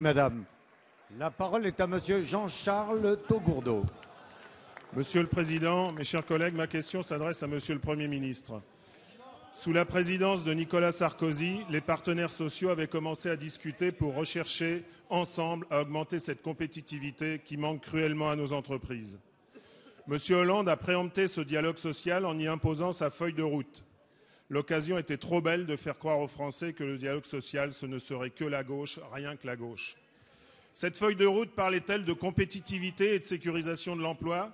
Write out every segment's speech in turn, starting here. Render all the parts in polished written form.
Madame, la parole est à Monsieur Jean-Charles Taugourdeau. Monsieur le Président, mes chers collègues, ma question s'adresse à Monsieur le Premier ministre. Sous la présidence de Nicolas Sarkozy, les partenaires sociaux avaient commencé à discuter pour rechercher ensemble à augmenter cette compétitivité qui manque cruellement à nos entreprises. Monsieur Hollande a préempté ce dialogue social en y imposant sa feuille de route. L'occasion était trop belle de faire croire aux Français que le dialogue social, ce ne serait que la gauche, rien que la gauche. Cette feuille de route parlait-elle de compétitivité et de sécurisation de l'emploi?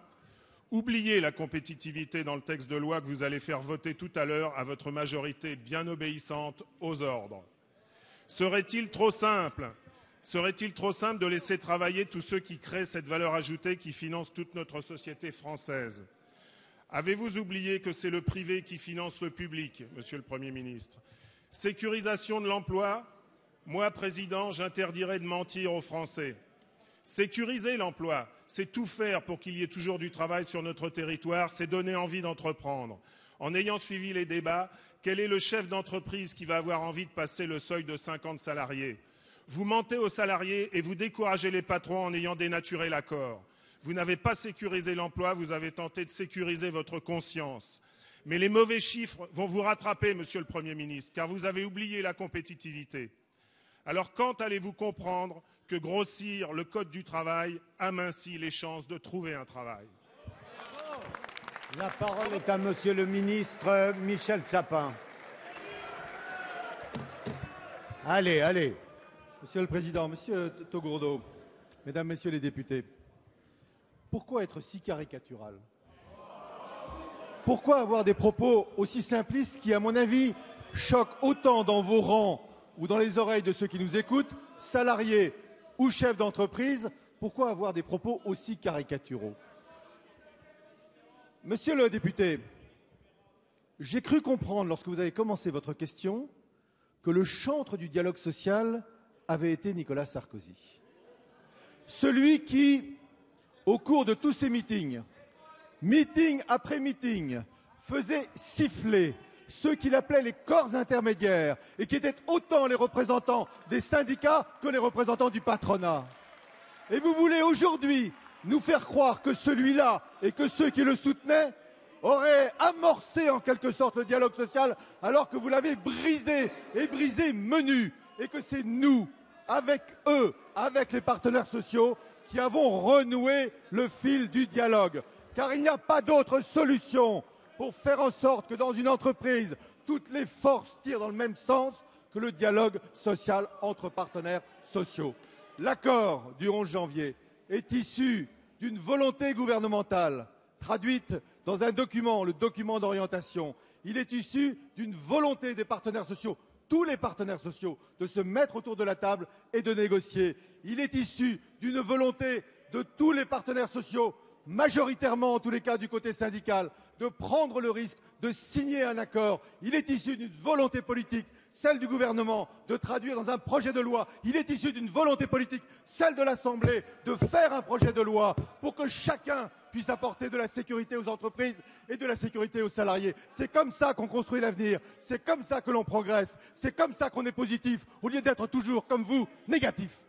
Oubliez la compétitivité dans le texte de loi que vous allez faire voter tout à l'heure à votre majorité bien obéissante aux ordres. Serait-il trop simple de laisser travailler tous ceux qui créent cette valeur ajoutée qui finance toute notre société française? Avez-vous oublié que c'est le privé qui finance le public, Monsieur le Premier ministre? Sécurisation de l'emploi? Moi, Président, j'interdirais de mentir aux Français. Sécuriser l'emploi, c'est tout faire pour qu'il y ait toujours du travail sur notre territoire, c'est donner envie d'entreprendre. En ayant suivi les débats, quel est le chef d'entreprise qui va avoir envie de passer le seuil de 50 salariés? Vous mentez aux salariés et vous découragez les patrons en ayant dénaturé l'accord. Vous n'avez pas sécurisé l'emploi, vous avez tenté de sécuriser votre conscience. Mais les mauvais chiffres vont vous rattraper, Monsieur le Premier ministre, car vous avez oublié la compétitivité. Alors quand allez-vous comprendre que grossir le Code du travail amincit les chances de trouver un travail? La parole est à Monsieur le ministre Michel Sapin. Allez. Monsieur le Président, Monsieur Taugourdeau, Mesdames, Messieurs les députés, pourquoi être si caricatural? Pourquoi avoir des propos aussi simplistes qui, à mon avis, choquent autant dans vos rangs ou dans les oreilles de ceux qui nous écoutent, salariés ou chefs d'entreprise? Pourquoi avoir des propos aussi caricaturaux? Monsieur le député, j'ai cru comprendre, lorsque vous avez commencé votre question, que le chantre du dialogue social avait été Nicolas Sarkozy. Celui qui, au cours de tous ces meeting après meeting, faisait siffler ceux qu'il appelait les corps intermédiaires et qui étaient autant les représentants des syndicats que les représentants du patronat. Et vous voulez aujourd'hui nous faire croire que celui-là et que ceux qui le soutenaient auraient amorcé en quelque sorte le dialogue social alors que vous l'avez brisé et brisé menu et que c'est nous, avec eux, avec les partenaires sociaux, qui avons renoué le fil du dialogue. Car il n'y a pas d'autre solution pour faire en sorte que dans une entreprise, toutes les forces tirent dans le même sens que le dialogue social entre partenaires sociaux. L'accord du 11 janvier est issu d'une volonté gouvernementale traduite dans un document, le document d'orientation. Il est issu d'une volonté des partenaires sociaux, tous les partenaires sociaux, de se mettre autour de la table et de négocier. Il est issu d'une volonté de tous les partenaires sociaux, majoritairement en tous les cas du côté syndical, de prendre le risque de signer un accord. Il est issu d'une volonté politique, celle du gouvernement, de traduire dans un projet de loi. Il est issu d'une volonté politique, celle de l'Assemblée, de faire un projet de loi pour que chacun puisse apporter de la sécurité aux entreprises et de la sécurité aux salariés. C'est comme ça qu'on construit l'avenir, c'est comme ça que l'on progresse, c'est comme ça qu'on est positif, au lieu d'être toujours, comme vous, négatif.